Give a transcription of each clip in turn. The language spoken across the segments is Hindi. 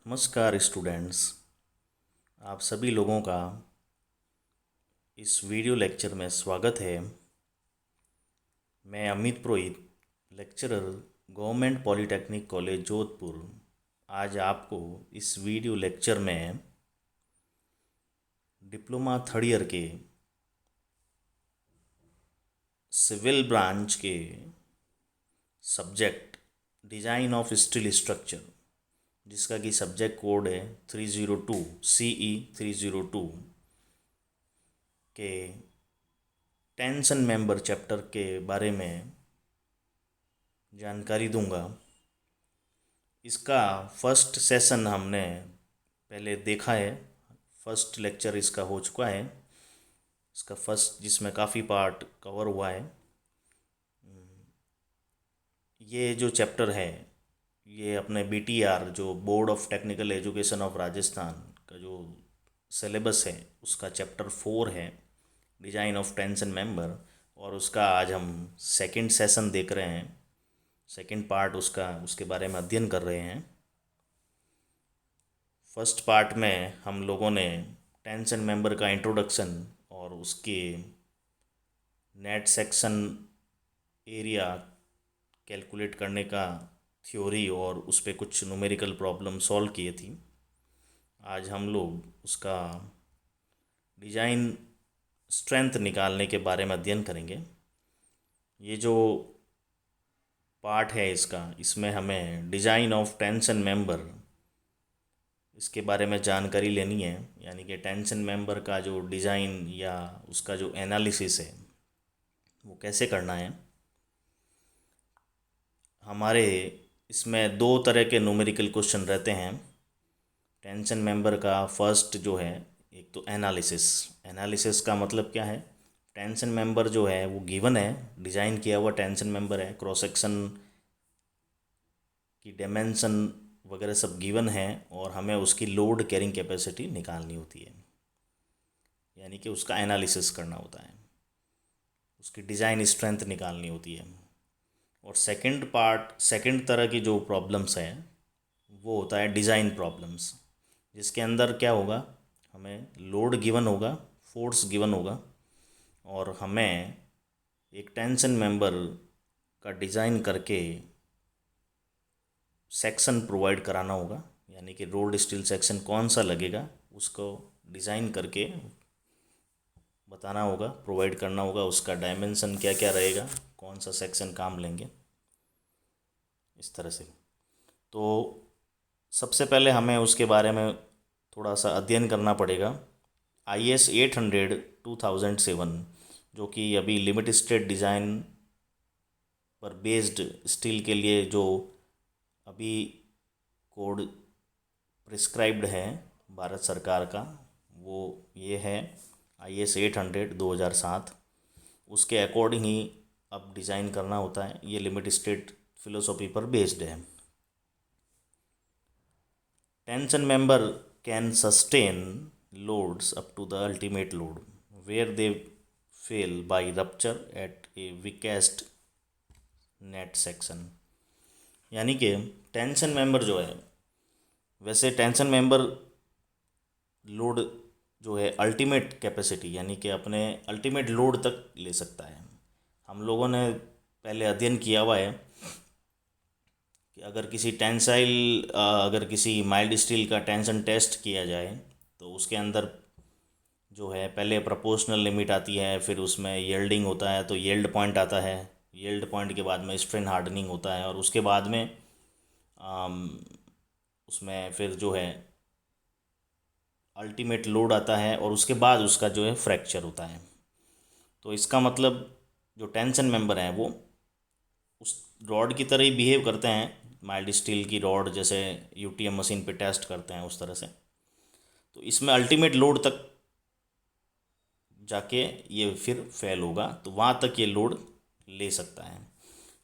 नमस्कार स्टूडेंट्स, आप सभी लोगों का इस वीडियो लेक्चर में स्वागत है। मैं Amit Purohit, lecturer, government polytechnic college Jodhpur, आज आपको इस वीडियो लेक्चर में डिप्लोमा थर्ड ईयर के सिविल ब्रांच के subject design of steel structure, जिसका कि सब्जेक्ट कोड है 302 CE 302 के टेंशन मेंबर चैप्टर के बारे में जानकारी दूंगा। इसका फर्स्ट सेशन हमने पहले देखा है, फर्स्ट लेक्चर इसका हो चुका है। इसका फर्स्ट, जिसमें काफ़ी पार्ट कवर हुआ है। ये जो चैप्टर है, ये अपने BTR, जो board of technical education of Rajasthan का जो सिलेबस है, उसका चैप्टर 4 है, डिज़ाइन ऑफ टेंशन मेंबर। और उसका आज हम सेकंड सेशन देख रहे हैं, सेकंड पार्ट उसका, उसके बारे में अध्ययन कर रहे हैं। फर्स्ट पार्ट में हम लोगों ने टेंशन मेंबर का इंट्रोडक्शन और उसके नेट सेक्शन एरिया कैलकुलेट करने का थ्योरी और उस पर कुछ न्यूमेरिकल प्रॉब्लम सॉल्व किए थी। आज हम लोग उसका डिज़ाइन स्ट्रेंथ निकालने के बारे में अध्ययन करेंगे। ये जो पार्ट है इसका, इसमें हमें डिज़ाइन ऑफ टेंशन मेंबर, इसके बारे में जानकारी लेनी है। यानी कि टेंशन मेंबर का जो डिज़ाइन या उसका जो एनालिसिस है वो कैसे करना है। हमारे इसमें दो तरह के न्यूमेरिकल क्वेश्चन रहते हैं टेंशन मेंबर का। फर्स्ट जो है, एक तो एनालिसिस का मतलब क्या है, टेंशन मेंबर जो है वो गिवन है, डिज़ाइन किया हुआ टेंशन मेंबर है, क्रॉस सेक्शन की डायमेंशन वगैरह सब गिवन है, और हमें उसकी लोड कैरिंग कैपेसिटी निकालनी होती है, यानी कि उसका एनालिसिस करना होता है, उसकी डिज़ाइन स्ट्रेंथ निकालनी होती है। और सेकंड पार्ट, सेकंड तरह की जो प्रॉब्लम्स हैं वो होता है डिज़ाइन प्रॉब्लम्स, जिसके अंदर क्या होगा, हमें लोड गिवन होगा, फोर्स गिवन होगा, और हमें एक टेंशन मेंबर का डिज़ाइन करके सेक्शन प्रोवाइड कराना होगा, यानी कि रोल्ड स्टील सेक्शन कौन सा लगेगा उसको डिज़ाइन करके बताना होगा, प्रोवाइड करना होगा, उसका डायमेंशन क्या क्या रहेगा, कौन सा सेक्शन काम लेंगे, इस तरह से। तो सबसे पहले हमें उसके बारे में थोड़ा सा अध्ययन करना पड़ेगा। IS 800 2007, जो कि अभी लिमिट स्टेट डिज़ाइन पर बेस्ड स्टील के लिए जो अभी कोड प्रिस्क्राइब्ड है भारत सरकार का, वो ये है IS 800 2007। उसके अकॉर्डिंग ही अब डिज़ाइन करना होता है। ये लिमिट स्टेट फिलोसॉफी पर बेस्ड है। Tension member can sustain loads up to the ultimate load where they fail by rupture at a weakest net section. यानी कि टेंशन मेंबर जो है, वैसे टेंशन मेंबर लोड जो है अल्टीमेट कैपेसिटी, यानी कि अपने अल्टीमेट लोड तक ले सकता है। हम लोगों ने पहले अध्ययन किया हुआ है कि अगर किसी अगर किसी माइल्ड स्टील का टेंशन टेस्ट किया जाए तो उसके अंदर जो है पहले प्रोपोर्शनल लिमिट आती है, फिर उसमें यील्डिंग होता है, तो यील्ड पॉइंट आता है, यील्ड पॉइंट के बाद में स्ट्रेन हार्डनिंग होता है, और उसके बाद में उसमें फिर जो है अल्टीमेट लोड आता है, और उसके बाद उसका जो है फ्रैक्चर होता है। तो इसका मतलब जो टेंशन मेंबर हैं वो उस रॉड की तरह ही बिहेव करते हैं, माइल्ड स्टील की रॉड जैसे UTM मशीन पे टेस्ट करते हैं उस तरह से। तो इसमें अल्टीमेट लोड तक जाके ये फिर फेल होगा, तो वहाँ तक ये लोड ले सकता है।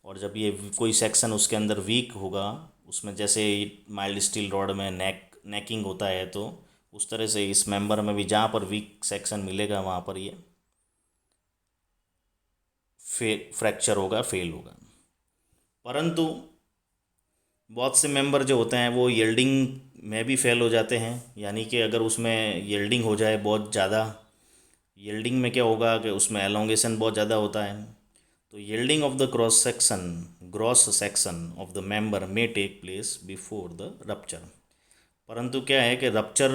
और जब ये कोई सेक्शन उसके अंदर वीक होगा, उसमें जैसे माइल्ड स्टील रॉड में नेकिंग होता है, तो उस तरह से इस मेंबर में भी जहाँ पर वीक सेक्शन मिलेगा वहाँ पर ये फ्रैक्चर होगा, फेल होगा। परंतु बहुत से मेंबर जो होते हैं वो यील्डिंग में भी फेल हो जाते हैं, यानी कि अगर उसमें यील्डिंग हो जाए बहुत ज़्यादा। यील्डिंग में क्या होगा कि उसमें एलोंगेशन बहुत ज़्यादा होता है। तो yielding of the gross section of the member may take place before the rupture. परंतु क्या है कि रप्चर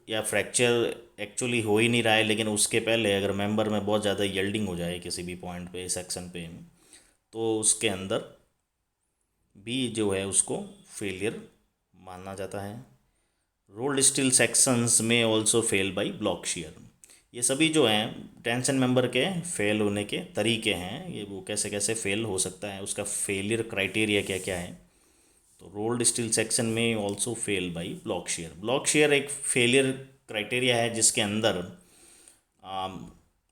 या फ्रैक्चर एक्चुअली हो ही नहीं रहा है, लेकिन उसके पहले अगर मेंबर में बहुत ज़्यादा यील्डिंग हो जाए किसी भी पॉइंट पे, सेक्शन पे, तो उसके अंदर भी जो है उसको फेलियर माना जाता है। रोल्ड स्टील सेक्शंस में also fail by block shear. ये सभी जो हैं टेंशन मेंबर के फेल होने के तरीके हैं, ये वो कैसे कैसे फेल हो सकता है, उसका फेलियर क्राइटेरिया क्या क्या है। तो रोल्ड स्टील सेक्शन में also fail by block shear. Block share एक फेलियर क्राइटेरिया है जिसके अंदर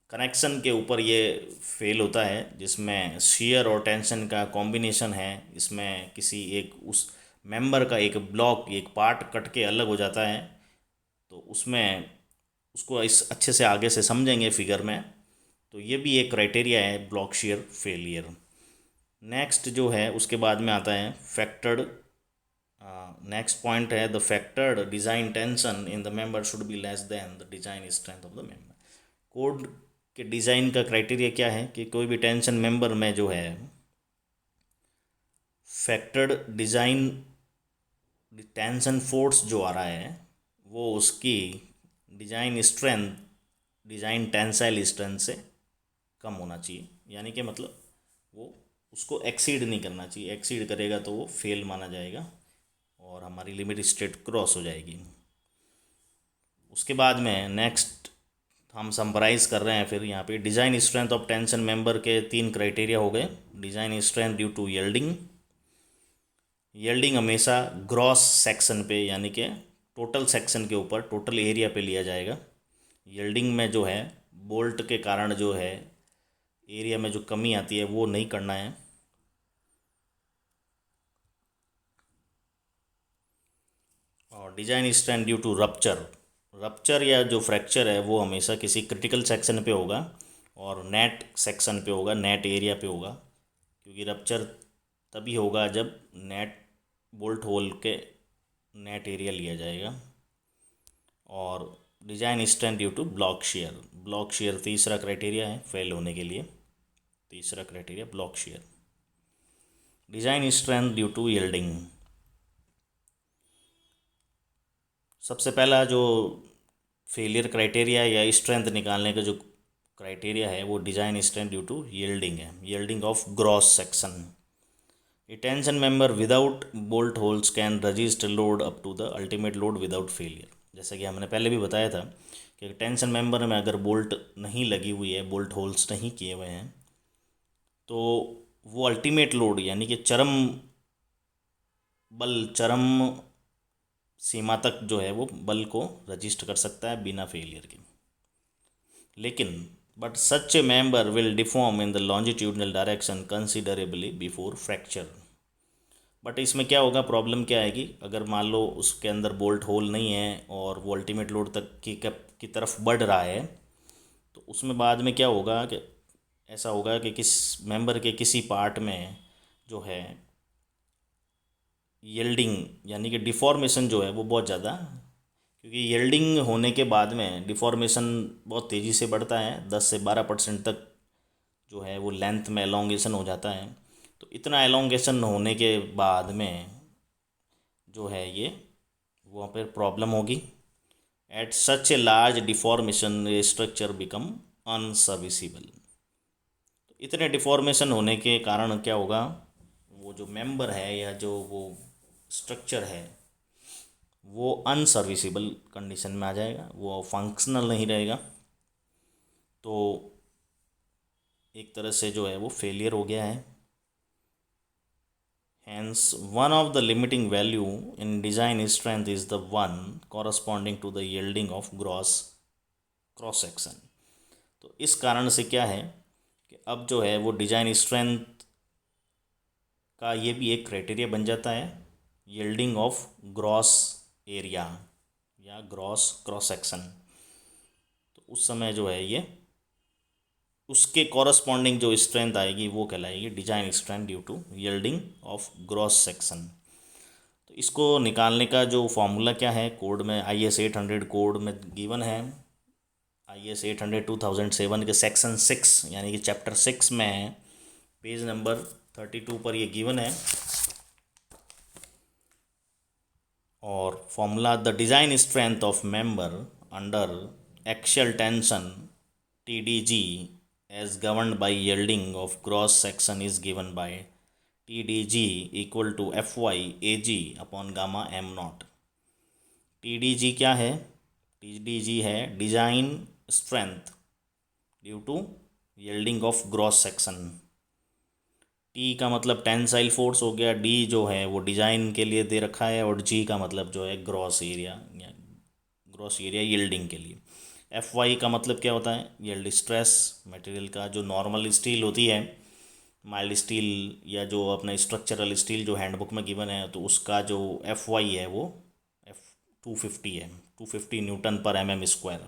कनेक्शन के ऊपर ये फेल होता है, जिसमें शेयर और टेंशन का कॉम्बिनेशन है। इसमें किसी एक उस मेंबर का एक ब्लॉक, एक पार्ट कट के अलग हो जाता है। तो उसमें उसको इस अच्छे से आगे से समझेंगे फिगर में। तो ये भी एक क्राइटेरिया है ब्लॉक शेयर फेलियर। नेक्स्ट जो है उसके बाद में आता है फैक्टर्ड। नेक्स्ट पॉइंट है the factored design tension in the member should be less than the design strength of the member. Code के डिज़ाइन का क्राइटेरिया क्या है कि कोई भी टेंशन मेंबर में जो है फैक्टर्ड डिज़ाइन टेंशन फोर्स जो आ रहा है वो उसकी design strength, design tensile strength से कम होना चाहिए। यानी कि मतलब वो उसको एक्सीड नहीं करना चाहिए। एक्सीड करेगा तो वो फेल माना जाएगा और हमारी लिमिट स्टेट क्रॉस हो जाएगी। उसके बाद में नेक्स्ट हम समराइज़ कर रहे हैं फिर यहाँ पे design strength of tension member के 3 क्राइटेरिया हो गए। Design strength due to yielding. Yielding हमेशा ग्रॉस सेक्शन पे यानी कि टोटल सेक्शन के ऊपर, टोटल एरिया पे लिया जाएगा। यील्डिंग में जो है बोल्ट के कारण जो है एरिया में जो कमी आती है वो नहीं करना है। और design strength due to rupture. Rupture या जो फ्रैक्चर है वो हमेशा किसी क्रिटिकल सेक्शन पे होगा और नेट सेक्शन पे होगा, नेट एरिया पे होगा। क्योंकि रप्चर तभी होगा जब नेट बोल्ट होल के नेट एरिया लिया जाएगा। और design strength due to block shear. Block shear तीसरा क्राइटेरिया है फेल होने के लिए। तीसरा criteria block shear. Design strength due to yielding. सबसे पहला जो फेलियर क्राइटेरिया या स्ट्रेंथ निकालने का जो क्राइटेरिया है वो design strength due to yielding है। Yielding of gross section. A tension member without bolt holes can resist load up to the ultimate load without failure. जैसा कि हमने पहले भी बताया था कि टेंशन मेंबर में अगर बोल्ट नहीं लगी हुई है, बोल्ट होल्स नहीं किए हुए हैं, तो वो अल्टीमेट लोड यानी कि चरम बल, चरम सीमा तक जो है वो बल को रजिस्ट कर सकता है बिना फेलियर के। लेकिन but such A member will deform in the longitudinal direction considerably before fracture. But इसमें क्या होगा, प्रॉब्लम क्या आएगी, अगर मान लो उसके अंदर बोल्ट होल नहीं है और वो अल्टीमेट लोड तक की तरफ बढ़ रहा है, तो उसमें बाद में क्या होगा कि ऐसा होगा कि किस मेंबर के किसी पार्ट में जो है यील्डिंग यानी कि डिफॉर्मेशन जो है वो बहुत ज़्यादा, क्योंकि यील्डिंग होने के बाद में डिफॉर्मेशन बहुत तेज़ी से बढ़ता है, 10 से 12% तक जो है वो लेंथ में एलोंगेशन हो जाता है। तो इतना एलोंगेशन होने के बाद में जो है ये वहाँ पर प्रॉब्लम होगी। At such a large deformation structure become unserviceable. तो इतने डिफॉर्मेशन होने के कारण क्या होगा, वो जो मेंबर है या जो वो स्ट्रक्चर है वो अनसर्विसिबल कंडीशन में आ जाएगा, वो फंक्शनल नहीं रहेगा। तो एक तरह से जो है वो फेलियर हो गया है। Hence, one of the limiting value in design strength is the one corresponding to the yielding of gross cross section. तो इस कारण से क्या है कि अब जो है वो डिज़ाइन स्ट्रेंथ का ये भी एक क्राइटेरिया बन जाता है, यील्डिंग ऑफ ग्रॉस एरिया या ग्रॉस क्रॉस सेक्शन। तो उस समय जो है ये उसके कॉरस्पॉन्डिंग जो स्ट्रेंथ आएगी वो कहलाएगी design strength due to yielding of gross section. तो इसको निकालने का जो फॉर्मूला क्या है, कोड में IS 800 कोड में गिवन है। IS 800 2007 के सेक्शन 6 यानी कि चैप्टर 6 में है, पेज नंबर 32 पर ये गिवन है। और formula, the design strength of member under axial tension TDG as governed by yielding of cross section is given by TDG equal to FY AG upon gamma m naught। TDG क्या है? TDG है design strength due to yielding of gross section. T का मतलब टेंसाइल फोर्स हो गया, D जो है वो डिज़ाइन के लिए दे रखा है, और G का मतलब जो है ग्रॉस एरिया यील्डिंग के लिए। FY का मतलब क्या होता है? यील्ड स्ट्रेस मटेरियल का, जो नॉर्मल स्टील होती है, माइल्ड स्टील या जो अपना स्ट्रक्चरल स्टील जो हैंडबुक में गिवन है, तो उसका जो FY है वो 250 है, 250 न्यूटन पर mm²।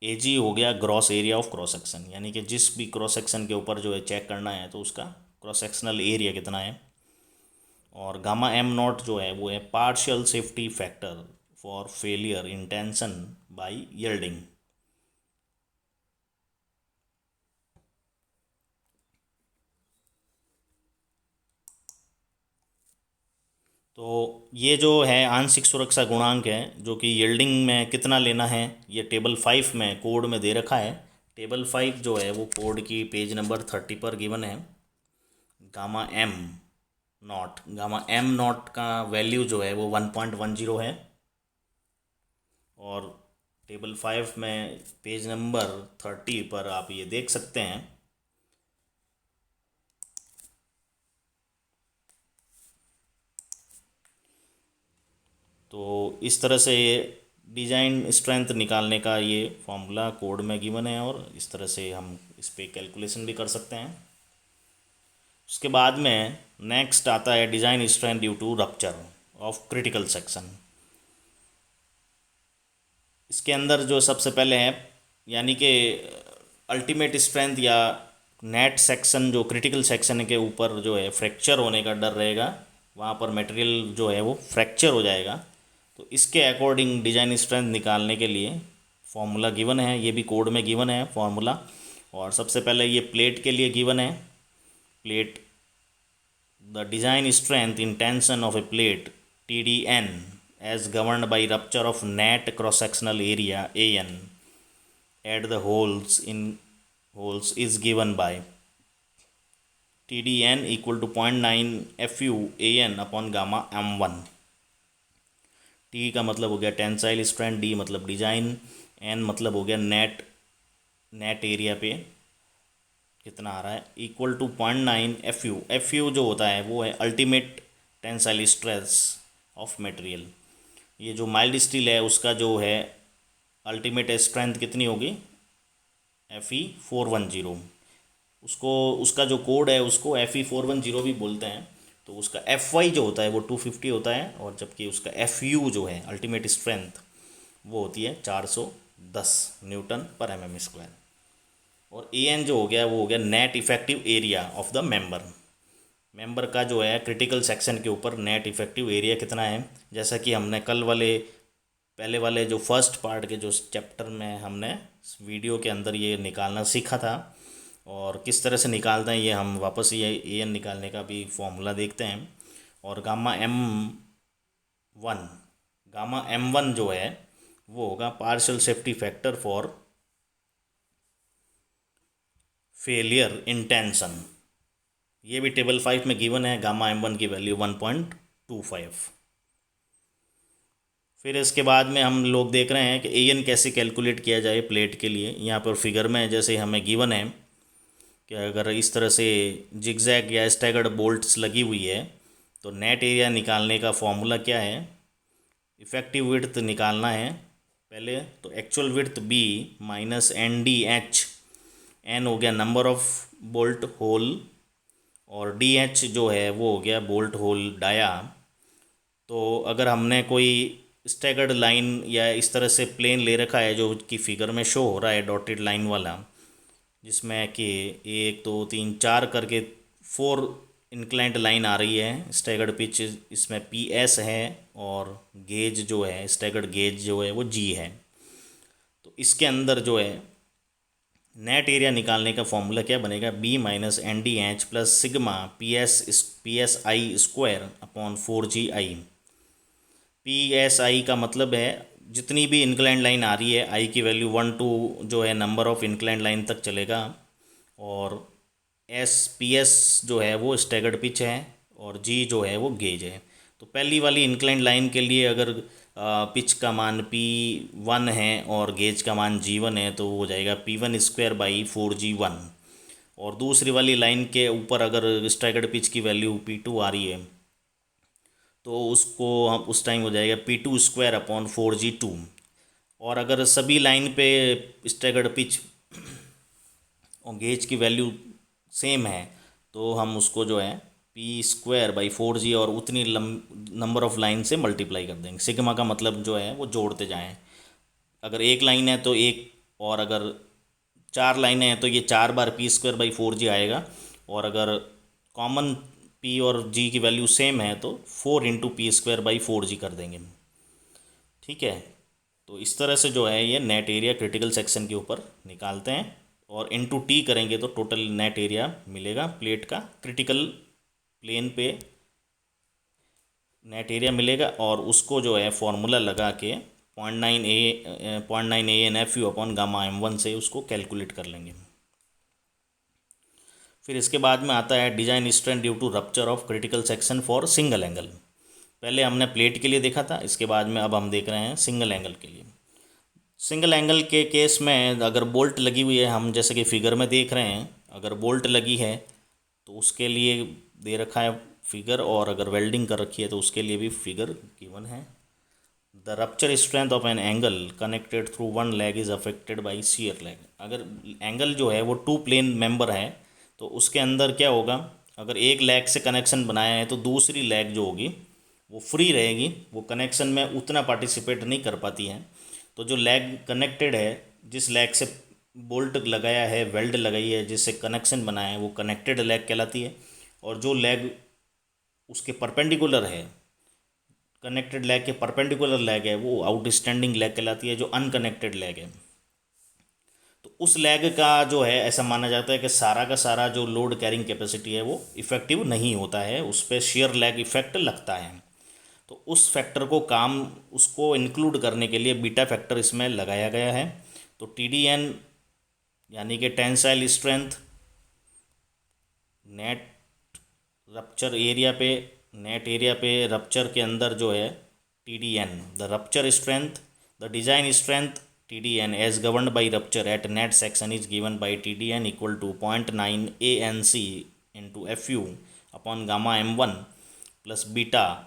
AG हो गया gross area of cross section, यानी कि जिस भी क्रॉस सेक्शन के ऊपर जो है चेक करना है तो उसका क्रॉस सेक्शनल एरिया कितना है। और गामा m नॉट जो है वो है partial safety factor for failure in tension by yielding. तो ये जो है आंशिक सुरक्षा गुणांक है, जो कि यील्डिंग में कितना लेना है, ये टेबल 5 में कोड में दे रखा है। टेबल 5 जो है वो कोड की पेज नंबर 30 पर गिवन है। गामा एम नॉट का वैल्यू जो है वो 1.10 है। और टेबल 5 में पेज नंबर 30 पर आप ये देख सकते हैं। तो इस तरह से ये डिज़ाइन स्ट्रेंथ निकालने का ये फॉर्मूला कोड में गिवन है, और इस तरह से हम इस पर कैलकुलेशन भी कर सकते हैं। उसके बाद में नेक्स्ट आता है design strength due to rupture of critical section. इसके अंदर जो सबसे पहले है, यानी कि अल्टीमेट स्ट्रेंथ या नेट सेक्शन, जो क्रिटिकल सेक्शन के ऊपर जो है फ्रैक्चर होने का डर रहेगा, वहाँ पर मटेरियल जो है वो फ्रैक्चर हो जाएगा। तो इसके अकॉर्डिंग डिज़ाइन स्ट्रेंथ निकालने के लिए फॉर्मूला गिवन है, ये भी कोड में गिवन है फॉर्मूला। और सबसे पहले ये प्लेट के लिए गिवन है। Plate, the design strength in tension of A plate TDN as governed by rupture of net cross sectional area AN at the holes is given by TDN equal to 0.9 FU AN upon gamma m1। T का मतलब हो गया टेंसाइल स्ट्रेंथ, D मतलब डिज़ाइन, N मतलब हो गया नेट एरिया पे कितना आ रहा है, इक्वल टू 0.9 FU जो होता है वो है ultimate tensile stress of material. ये जो माइल्ड स्टील है उसका जो है अल्टीमेट स्ट्रेंथ कितनी होगी, Fe410। उसका जो कोड है उसको Fe410 भी बोलते हैं। तो उसका FY जो होता है वो 250 होता है, और जबकि उसका FU जो है अल्टीमेट स्ट्रेंथ वो होती है 410 न्यूटन पर mm²। और AN जो हो गया वो हो गया net effective area of the member का जो है क्रिटिकल सेक्शन के ऊपर नेट इफेक्टिव एरिया कितना है। जैसा कि हमने कल वाले पहले वाले जो फर्स्ट पार्ट के जो चैप्टर में हमने वीडियो के अंदर ये निकालना सीखा था, और किस तरह से निकालते हैं ये हम वापस ये AN निकालने का भी फॉर्मूला देखते हैं। और गामा M1 जो है वो होगा partial safety factor for failure in tension. ये भी टेबल 5 में गिवन है, गामा M1 की वैल्यू 1.25। फिर इसके बाद में हम लोग देख रहे हैं कि AN कैसे कैलकुलेट किया जाए प्लेट के लिए। यहाँ पर फिगर में जैसे हमें गिवन है कि अगर इस तरह से जिगजैग या स्टैगर्ड बोल्ट्स लगी हुई है तो नेट एरिया निकालने का फॉर्मूला क्या है, इफ़ेक्टिव विड्थ निकालना है पहले। तो actual width B minus NDH, N हो गया नंबर ऑफ बोल्ट होल, और DH जो है वो हो गया बोल्ट होल डाया। तो अगर हमने कोई स्टैगर्ड लाइन या इस तरह से प्लेन ले रखा है जो कि फिगर में शो हो रहा है डॉटेड लाइन वाला, जिसमें कि 1 2 3 4 करके 4 इंक्लाइंट लाइन आ रही है स्टैगर्ड पिच, इसमें पी एस है और गेज जो है स्टैगर्ड गेज जो है वो जी है। तो इसके अंदर जो है नेट एरिया निकालने का फॉर्मूला क्या बनेगा, B minus N D H plus sigma P S I square upon 4 G I. P S I का मतलब है जितनी भी इंक्लाइंड लाइन आ रही है आई की वैल्यू 1 to जो है नंबर ऑफ इंक्लाइंड लाइन तक चलेगा, और एस पी एस जो है वो स्टैगर्ड पिच है और जी जो है वो गेज है। तो पहली वाली इंक्लाइंड लाइन के लिए अगर पिच का मान P1 है और गेज का मान G1 है तो वो हो जाएगा P1² / 4G1। और दूसरी वाली लाइन के ऊपर अगर स्टैगर्ड पिच की वैल्यू P2 आ रही है तो उसको हम उस टाइम हो जाएगा P2² / 4G2। और अगर सभी लाइन पे स्टैगर्ड पिच और गेज की वैल्यू सेम है तो हम उसको जो है P² / 4G और उतनी नंबर ऑफ लाइन से मल्टीप्लाई कर देंगे। सिग्मा का मतलब जो है वो जोड़ते जाएं। अगर एक लाइन है तो एक, और अगर 4 लाइनें हैं तो ये 4 बार P² / 4G आएगा, और अगर कॉमन P और G की वैल्यू सेम है तो 4 × P² / 4G कर देंगे। ठीक है, तो इस तरह से जो है ये नेट एरिया क्रिटिकल सेक्शन के ऊपर निकालते हैं, और इनटू टी करेंगे तो टोटल नेट एरिया मिलेगा प्लेट का क्रिटिकल प्लेन पे नेट एरिया मिलेगा। और उसको जो है फॉर्मूला लगा के 0.9 ANFU अपॉन गामा M1 से उसको कैलकुलेट कर लेंगे। फिर इसके बाद में आता है design strength due to rupture of critical section for single angle. पहले हमने प्लेट के लिए देखा था, इसके बाद में अब हम देख रहे हैं सिंगल एंगल के लिए। सिंगल एंगल के केस में अगर बोल्ट लगी हुई है, हम जैसे कि फिगर में देख रहे हैं, अगर बोल्ट लगी है तो उसके लिए दे रखा है फिगर, और अगर वेल्डिंग कर रखी है तो उसके लिए भी फिगर गिवन है। The rupture strength of an angle connected through one leg is affected by shear leg. अगर एंगल जो है वो 2 प्लेन मेंबर है तो उसके अंदर क्या होगा, अगर एक लेग से कनेक्शन बनाया है तो दूसरी लेग जो होगी वो फ्री रहेगी, वो कनेक्शन में उतना पार्टिसिपेट नहीं कर पाती है। तो जो लेग कनेक्टेड है, जिस लेग से बोल्ट लगाया है, वेल्ड लगाई है, जिससे कनेक्शन बनाया है, वो कनेक्टेड लेग कहलाती है। और जो लेग उसके परपेंडिकुलर है, कनेक्टेड लेग के परपेंडिकुलर लेग है, वो आउटस्टैंडिंग लेग कहलाती है, जो अनकनेक्टेड लेग है। तो उस लेग का जो है ऐसा माना जाता है कि सारा का सारा जो लोड कैरिंग कैपेसिटी है वो इफ़ेक्टिव नहीं होता है, उस पर शेयर लेग इफेक्ट लगता है। तो उस फैक्टर को उसको इंक्लूड करने के लिए बीटा फैक्टर इसमें लगाया गया है। तो TDN यानी कि टेंसाइल स्ट्रेंथ नेट एरिया पे रप्चर के अंदर जो है TDN, the rupture strength, the design strength TDN as governed by rupture at net section is given by TDN equal to 0.9 ANC into FU upon gamma M1 plus beta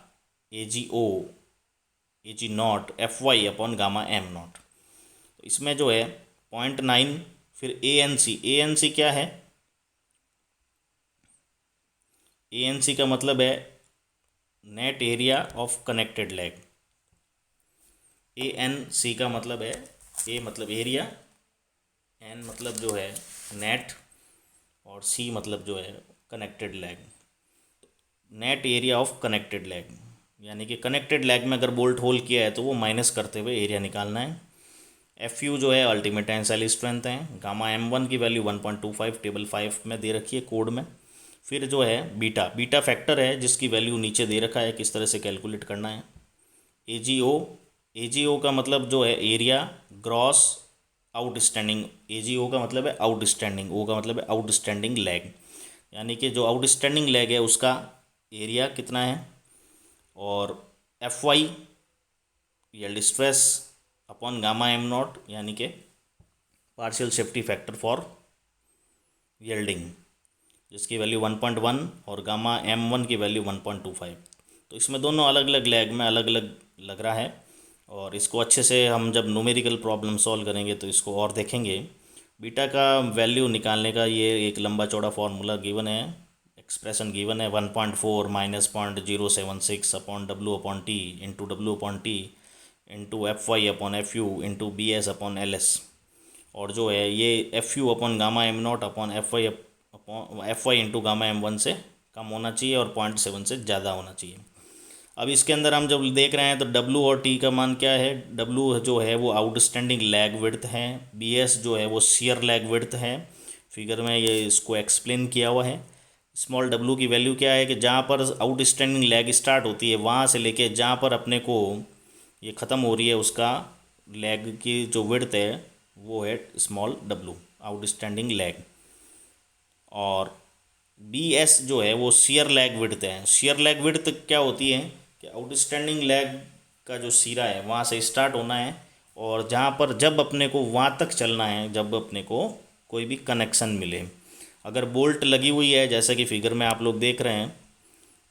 AG0 FY upon gamma M0। तो इसमें जो है 0.9, फिर ANC क्या है, ANC का मतलब है net area of connected leg. ANC का मतलब है, A मतलब एरिया, N मतलब जो है नेट, और C मतलब जो है connected leg. Net area of connected leg यानी कि कनेक्टेड लेग में अगर बोल्ट होल किया है तो वो माइनस करते हुए एरिया निकालना है। FU जो है अल्टीमेट टेंसाइल स्ट्रेंथ है। गामा M1 की वैल्यू 1.25 टेबल 5 में दे रखी है कोड में। फिर जो है बीटा फैक्टर है जिसकी वैल्यू नीचे दे रखा है, किस तरह से कैलकुलेट करना है। AGO का मतलब जो है एरिया ग्रॉस आउटस्टैंडिंग, AGO का मतलब है आउटस्टैंडिंग, O का मतलब है आउटस्टैंडिंग लेग, यानी कि जो आउटस्टैंडिंग लेग है उसका एरिया कितना है। और FY yield stress upon gamma M0 यानी कि partial safety factor for yielding, जिसकी वैल्यू 1.1 और गामा M1 की वैल्यू 1.25। तो इसमें दोनों अलग अलग लेग में अलग अलग लग रहा है, और इसको अच्छे से हम जब न्यूमेरिकल प्रॉब्लम सॉल्व करेंगे तो इसको और देखेंगे। बीटा का वैल्यू निकालने का ये एक लंबा चौड़ा फार्मूला गिवन है, एक्सप्रेशन गिवन है 1.4 minus 0.076 upon W/T into W/T into FY upon FU into BS upon LS। और जो है ये FU upon gamma M0 upon FY into gamma M1 से कम होना चाहिए और 0.7 से ज़्यादा होना चाहिए। अब इसके अंदर हम जब देख रहे हैं तो W और T का मान क्या है, W जो है वो आउटस्टैंडिंग लैग विड्थ है, BS जो है वो शियर लैग विड्थ है। फिगर में ये इसको एक्सप्लेन किया हुआ है। स्मॉल w की वैल्यू क्या है कि जहाँ पर आउटस्टैंडिंग लैग स्टार्ट होती है वहाँ से लेके जहाँ पर अपने को ये ख़त्म हो रही है उसका लैग की जो विड्थ है वो है स्मॉल w, आउटस्टैंडिंग लैग। और BS जो है वो शियर लैग विड्थ है। शियर लैग विड्थ क्या होती है कि आउटस्टैंडिंग लैग का जो सिरा है वहाँ से स्टार्ट होना है और जहाँ पर जब अपने को वहाँ तक चलना है जब अपने को कोई भी कनेक्शन मिले। अगर बोल्ट लगी हुई है जैसा कि फिगर में आप लोग देख रहे हैं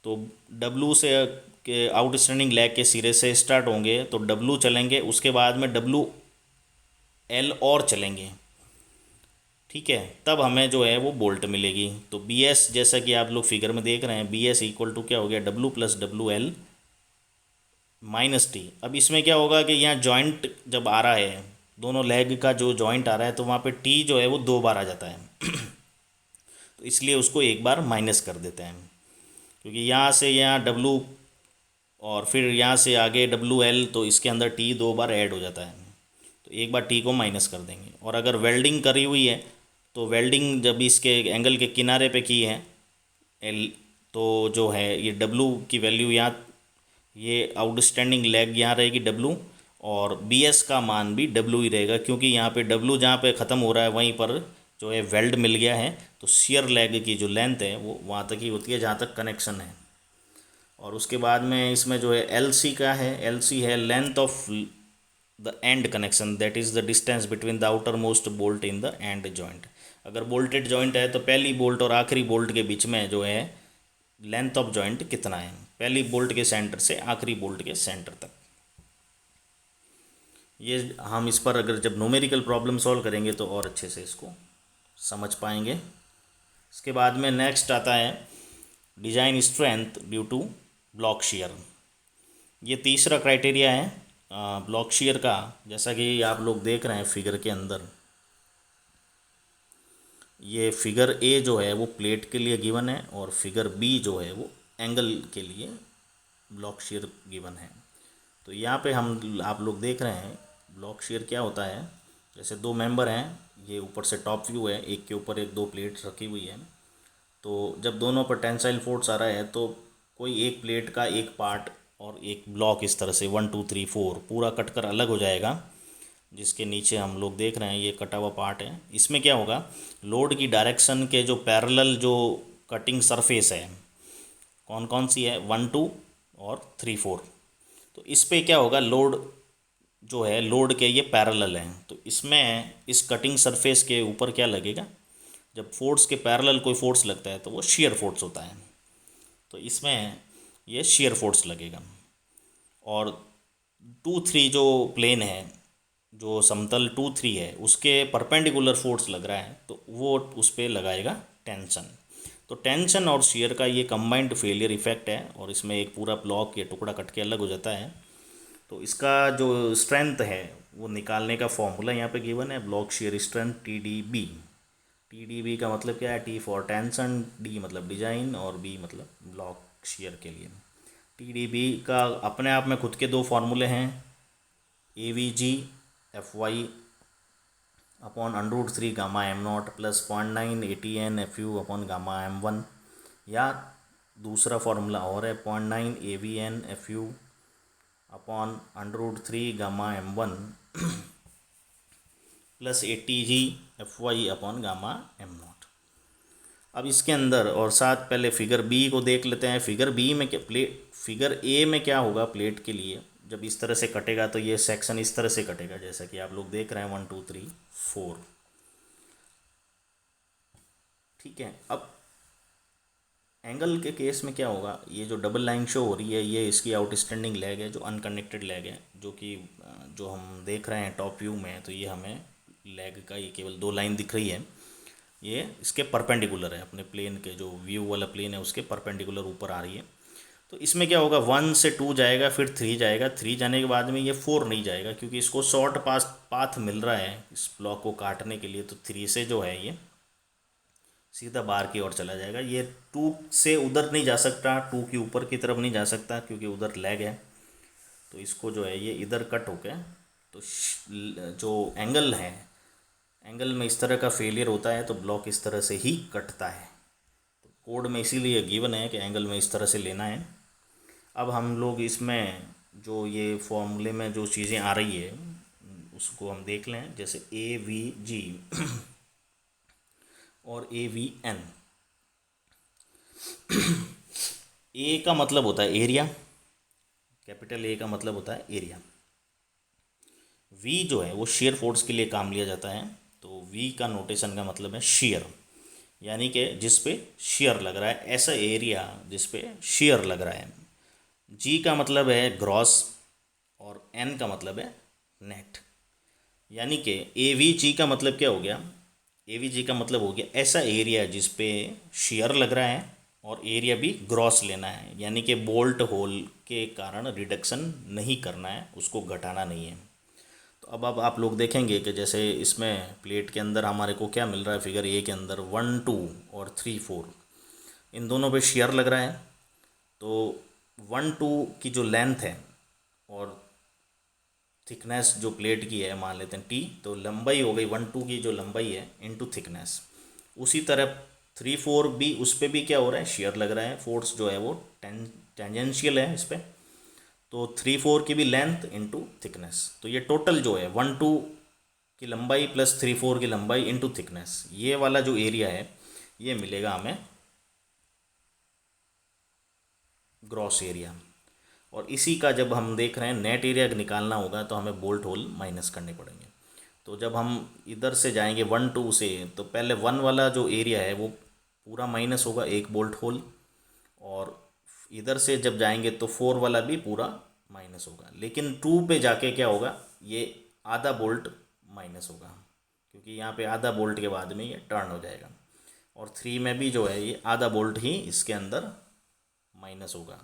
तो W से के आउटस्टैंडिंग लैग के सिरे से स्टार्ट होंगे तो W चलेंगे, उसके बाद में WL और चलेंगे, ठीक है, तब हमें जो है वो बोल्ट मिलेगी। तो BS जैसा कि आप लोग फिगर में देख रहे हैं BS इक्वल टू क्या हो गया W plus WL minus T। अब इसमें क्या होगा कि यहाँ जॉइंट जब आ रहा है दोनों लेग का जो जॉइंट आ रहा है तो वहाँ पे T जो है वो 2 बार आ जाता है तो इसलिए उसको एक बार माइनस कर देते हैं, क्योंकि यहाँ से यहाँ W और फिर यहाँ से आगे WL तो इसके अंदर T 2 बार ऐड हो जाता है तो एक बार T को माइनस कर देंगे। और अगर वेल्डिंग करी हुई है तो वेल्डिंग जब इसके एंगल के किनारे पे की है L तो जो है ये W की वैल्यू यहाँ, ये आउटस्टैंडिंग लैग यहाँ रहेगी W और BS का मान भी W ही रहेगा, क्योंकि यहाँ पे W जहाँ पे ख़त्म हो रहा है वहीं पर जो है वेल्ड मिल गया है तो शियर लैग की जो लेंथ है वो वहाँ तक ही होती है जहाँ तक कनेक्शन है। और उसके बाद में इसमें जो है LC का है, LC है length of the end connection, that is the distance between the outer most bolt in the end joint. अगर बोल्टेड जॉइंट है तो पहली बोल्ट और आखिरी बोल्ट के बीच में जो है लेंथ ऑफ जॉइंट कितना है, पहली बोल्ट के सेंटर से आखिरी बोल्ट के सेंटर तक। ये हम इस पर अगर जब न्यूमेरिकल प्रॉब्लम सॉल्व करेंगे तो और अच्छे से इसको समझ पाएंगे। इसके बाद में नेक्स्ट आता है design strength due to block shear. ये तीसरा क्राइटेरिया है ब्लॉक शेयर का, जैसा कि आप लोग देख रहे हैं फिगर के अंदर। ये फिगर ए जो है वो प्लेट के लिए गिवन है और फिगर बी जो है वो एंगल के लिए ब्लॉक शेयर गिवन है। तो यहाँ पे हम आप लोग देख रहे हैं ब्लॉक शेयर क्या होता है। जैसे दो मेंबर हैं, ये ऊपर से टॉप व्यू है, एक के ऊपर एक दो प्लेट रखी हुई है, तो जब दोनों पर टेंसाइल फोर्स आ रहा है तो कोई एक प्लेट का एक पार्ट और एक ब्लॉक इस तरह से 1 2 3 4 पूरा कटकर अलग हो जाएगा, जिसके नीचे हम लोग देख रहे हैं ये कटा हुआ पार्ट है। इसमें क्या होगा, लोड की डायरेक्शन के जो पैरेलल जो कटिंग सरफेस है कौन कौन सी है 1 2 और 3 4, तो इस पे क्या होगा लोड जो है लोड के ये पैरेलल हैं, तो इसमें इस कटिंग सरफेस के ऊपर क्या लगेगा, जब फोर्स के पैरेलल कोई फोर्स लगता है तो वो शियर फोर्स होता है, तो इसमें ये शियर फोर्स लगेगा। और 2 3 जो प्लेन है, जो समतल 2 3 है उसके परपेंडिकुलर फोर्स लग रहा है तो वो उस पर लगाएगा टेंशन। तो टेंशन और शियर का ये कंबाइंड फेलियर इफेक्ट है और इसमें एक पूरा ब्लॉक या टुकड़ा कट के अलग हो जाता है। तो इसका जो स्ट्रेंथ है वो निकालने का फॉर्मूला यहाँ पे गिवन है, block shear strength TDB। TDB का मतलब क्या है, T फॉर टेंशन, D मतलब डिजाइन और B मतलब ब्लॉक शियर के लिए। TDB का अपने आप में खुद के दो फार्मूले हैं, AVG FY upon √3 gamma m0 plus 0.9 ATN FU upon gamma m1, या दूसरा फार्मूला और है 0.9 AVN FU upon √3 gamma m1 plus ATG FY upon gamma m0। अब इसके अंदर और साथ पहले फिगर बी को देख लेते हैं। फिगर बी में क्या फिगर ए में क्या होगा, प्लेट के लिए जब इस तरह से कटेगा तो ये सेक्शन इस तरह से कटेगा जैसा कि आप लोग देख रहे हैं 1 2 3 4, ठीक है। अब एंगल के केस में क्या होगा, ये जो डबल लाइन शो हो रही है ये इसकी आउटस्टैंडिंग लेग है, जो अनकनेक्टेड लेग है, जो कि जो हम देख रहे हैं टॉप व्यू में, तो ये हमें लेग का ये केवल 2 लाइन दिख रही है, ये इसके परपेंडिकुलर है, अपने प्लेन के जो व्यू वाला प्लेन है उसके परपेंडिकुलर ऊपर आ रही है। तो इसमें क्या होगा 1 से 2 जाएगा, फिर 3 जाएगा, 3 जाने के बाद में ये 4 नहीं जाएगा क्योंकि इसको शॉर्ट पाथ मिल रहा है इस ब्लॉक को काटने के लिए, तो 3 से जो है ये सीधा बार की ओर चला जाएगा। ये 2 से उधर नहीं जा सकता, 2 की ऊपर की तरफ नहीं जा सकता क्योंकि उधर लैग है। तो इसको जो है ये इधर कट हो गया। तो जो एंगल है, एंगल में इस तरह का फेलियर होता है तो ब्लॉक इस तरह से ही कटता है। तो कोड में इसीलिए गिवन है कि एंगल में इस तरह से लेना है। अब हम लोग इसमें जो ये फॉर्मूले में जो चीज़ें आ रही है उसको हम देख लें, जैसे AVG और AVN। ए का मतलब होता है एरिया, कैपिटल ए का मतलब होता है एरिया। वी जो है वो शेयर फोर्स के लिए काम लिया जाता है। तो वी का नोटेशन का मतलब है शेयर, यानी कि जिस पे शेयर लग रहा है, ऐसा एरिया जिस पे शेयर लग रहा है। जी का मतलब है ग्रॉस और एन का मतलब है नेट। यानी कि ए वी जी का मतलब क्या हो गया, ए वी जी का मतलब हो गया ऐसा एरिया जिस पे शेयर लग रहा है और एरिया भी ग्रॉस लेना है, यानी कि बोल्ट होल के कारण रिडक्शन नहीं करना है, उसको घटाना नहीं है। तो अब आप लोग देखेंगे कि जैसे इसमें प्लेट के अंदर हमारे को क्या मिल रहा है, फिगर ए के अंदर 1 2 और 3 4 इन दोनों पे शेयर लग रहा है। तो 1 2 की जो लेंथ है और थिकनेस जो प्लेट की है मान लेते हैं टी, तो लंबाई हो गई 1 2 की जो लंबाई है इनटू थिकनेस। उसी तरह 3 4 भी, उस पर भी क्या हो रहा है, शेयर लग रहा है, फोर्स जो है वो टेंजेंशियल है इस पर। तो 3 4 की भी लेंथ इनटू थिकनेस, तो ये टोटल जो है 1 2 की लंबाई प्लस 3 4 की लंबाई इनटू थिकनेस, ये वाला जो एरिया है ये मिलेगा हमें ग्रॉस एरिया। और इसी का जब हम देख रहे हैं नेट एरिया निकालना होगा तो हमें बोल्ट होल माइनस करने पड़ेंगे। तो जब हम इधर से जाएंगे 1 2 से, तो पहले 1 वाला जो एरिया है वो पूरा माइनस होगा, एक बोल्ट होल। और इधर से जब जाएंगे तो 4 वाला भी पूरा माइनस होगा। लेकिन 2 पे जाके क्या होगा, ये आधा बोल्ट माइनस होगा, क्योंकि यहाँ पे आधा बोल्ट के बाद में ये टर्न हो जाएगा। और 3 में भी जो है ये आधा बोल्ट ही इसके अंदर माइनस होगा।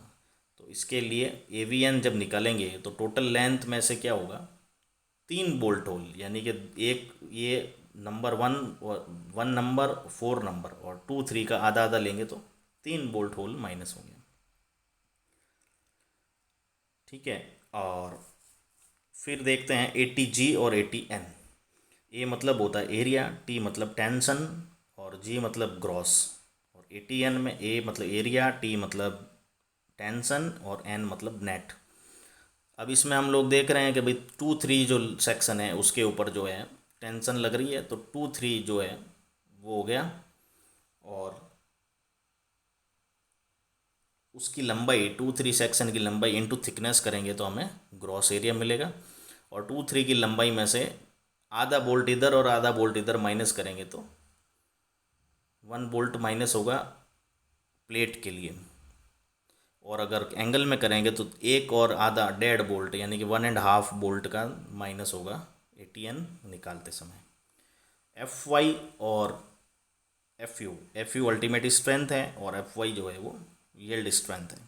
तो इसके लिए AVN जब निकालेंगे तो टोटल लेंथ में से क्या होगा, 3 बोल्ट होल, यानी कि एक ये नंबर 1 और 1 नंबर 4 नंबर और 2 3 का आधा आधा लेंगे तो 3 बोल्ट होल माइनस होंगे। ठीक है। और फिर देखते हैं ATG और ATN। ए मतलब होता है एरिया, टी मतलब टेंशन और जी मतलब ग्रॉस। और ATN में ए मतलब एरिया, टी मतलब टेंशन और एन मतलब नेट। अब इसमें हम लोग देख रहे हैं कि भाई 2 3 जो सेक्शन है उसके ऊपर जो है टेंशन लग रही है, तो 2 3 जो है वो हो गया। और उसकी लंबाई 2 3 सेक्शन की लंबाई इनटू थिकनेस करेंगे तो हमें ग्रॉस एरिया मिलेगा। और 2 3 की लंबाई में से आधा बोल्ट इधर और आधा बोल्ट इधर माइनस करेंगे तो 1 बोल्ट माइनस होगा प्लेट के लिए। और अगर एंगल में करेंगे तो एक और आधा 1.5 बोल्ट यानी कि 1.5 बोल्ट का माइनस होगा ATN निकालते समय। FY और FU अल्टीमेट स्ट्रेंथ है और FY जो है वो यील्ड स्ट्रेंथ है।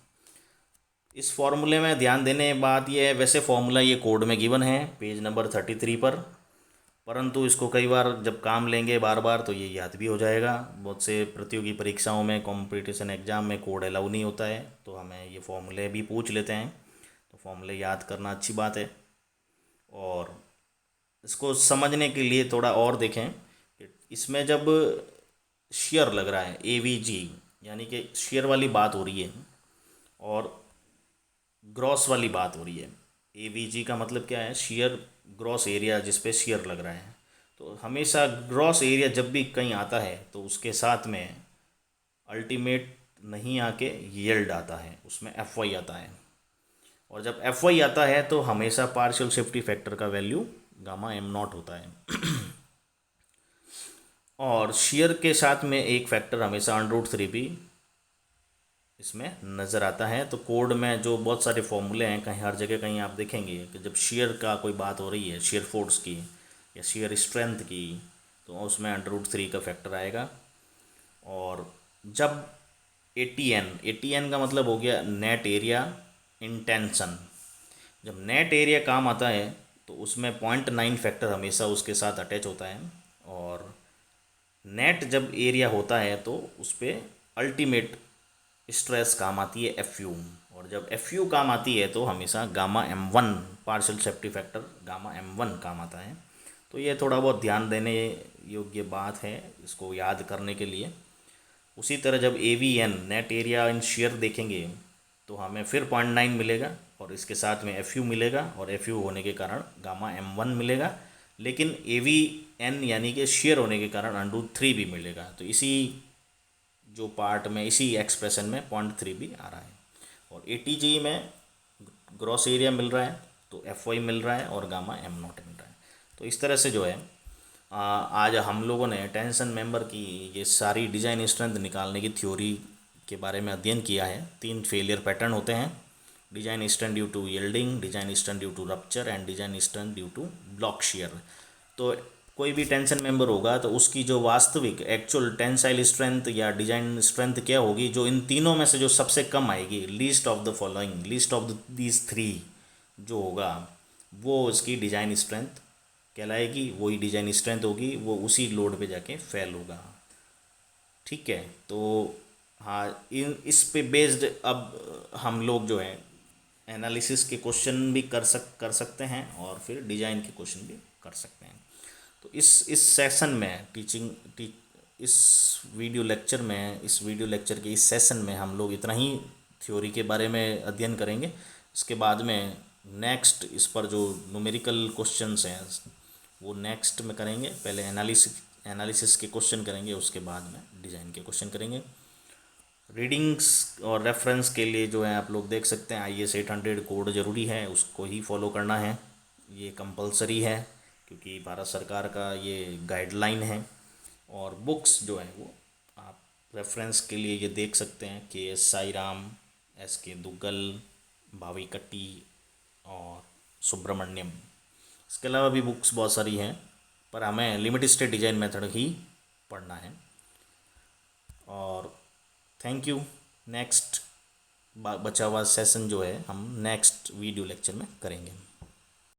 इस फॉर्मूले में ध्यान देने बात यह है, वैसे फॉर्मूला ये कोड में गिवन है पेज नंबर 33 पर, परंतु इसको कई बार जब काम लेंगे बार बार तो ये याद भी हो जाएगा। बहुत से प्रतियोगी परीक्षाओं में, कंपटीशन एग्जाम में कोड अलाउ नहीं होता है, तो हमें ये फॉर्मूले भी पूछ लेते हैं। तो फॉर्मूले याद करना अच्छी बात है। और इसको समझने के लिए थोड़ा और देखें कि इसमें जब शेयर लग रहा है AVG, यानी कि शेयर वाली बात हो रही है और ग्रॉस वाली बात हो रही है। AVG का मतलब क्या है, शेयर ग्रॉस एरिया जिस पे शेयर लग रहा है। तो हमेशा ग्रॉस एरिया जब भी कहीं आता है तो उसके साथ में अल्टीमेट नहीं आके यील्ड आता है, उसमें FY आता है। और जब FY आता है तो हमेशा पार्शियल सेफ्टी फैक्टर का वैल्यू गामा M0 होता है। और शेयर के साथ में एक फैक्टर हमेशा √3 भी इसमें नज़र आता है। तो कोड में जो बहुत सारे फॉर्मूले हैं, कहीं हर जगह कहीं आप देखेंगे कि जब शेयर का कोई बात हो रही है, शेयर फोर्स की या शेयर स्ट्रेंथ की, तो उसमें √3 का फैक्टर आएगा। और जब ATN का मतलब हो गया नेट एरिया इन टेंशन। जब नेट एरिया काम आता है तो उसमें 0.9 फैक्टर हमेशा उसके साथ अटैच होता है। और नेट जब एरिया होता है तो उस पर अल्टीमेट स्ट्रेस काम आती है एफ यू, और जब एफ यू काम आती है तो हमेशा gamma M one, partial safety factor gamma M one काम आता है। तो ये थोड़ा बहुत ध्यान देने योग्य बात है इसको याद करने के लिए। उसी तरह जब A V N, net area in shear देखेंगे, तो हमें फिर 0.9 मिलेगा और इसके साथ में एफ यू मिलेगा, और एफ यू होने के कारण गामा एम वन मिलेगा, लेकिन ए वी एन यानी कि शेयर होने के कारण √3 भी मिलेगा। तो इसी जो पार्ट में, इसी एक्सप्रेशन में 0.3 भी आ रहा है। और ए टी जी में ग्रॉस एरिया मिल रहा है तो एफ वाई मिल रहा है और गामा एम नॉट मिल रहा है। तो इस तरह से जो है आज हम लोगों ने टेंशन मेंबर की ये सारी डिजाइन स्ट्रेंथ निकालने की थ्योरी के बारे में अध्ययन किया है। 3 फेलियर पैटर्न होते हैं: design strength due to yielding, design strength due to rupture and design strength due to block shear. तो कोई भी टेंशन मेंबर होगा तो उसकी जो वास्तविक एक्चुअल टेंसाइल स्ट्रेंथ या डिजाइन स्ट्रेंथ क्या होगी, जो इन तीनों में से जो सबसे कम आएगी, least of the following, least of these 3 जो होगा, वो उसकी डिजाइन स्ट्रेंथ कहलाएगी, वही डिजाइन स्ट्रेंथ होगी, वो उसी लोड पे जाके फेल होगा। ठीक है, तो हाँ, इस पे बेस्ड अब हम लोग जो है एनालिसिस के क्वेश्चन भी कर सकते हैं और फिर डिजाइन के क्वेश्चन भी कर सकते हैं। तो इस सेशन में इस वीडियो लेक्चर के इस सेशन में हम लोग इतना ही थ्योरी के बारे में अध्ययन करेंगे। इसके बाद में नेक्स्ट इस पर जो न्यूमेरिकल क्वेश्चंस हैं वो नेक्स्ट में करेंगे। पहले एनालिसिस के क्वेश्चन करेंगे, उसके बाद में डिज़ाइन के क्वेश्चन करेंगे। रीडिंग्स और रेफरेंस के लिए जो है आप लोग देख सकते हैं, IS 800 कोड ज़रूरी है, उसको ही फॉलो करना है, ये कंपलसरी है क्योंकि भारत सरकार का ये गाइडलाइन है। और बुक्स जो है वो आप रेफरेंस के लिए ये देख सकते हैं, KS साईराम, SK दुग्गल, भावी कट्टी और सुब्रमण्यम। इसके अलावा भी बुक्स बहुत सारी हैं, पर हमें लिमिट स्टेट डिजाइन मेथड ही पढ़ना है। और थैंक यू। नेक्स्ट बचा हुआ सेशन जो है हम नेक्स्ट वीडियो लेक्चर में करेंगे।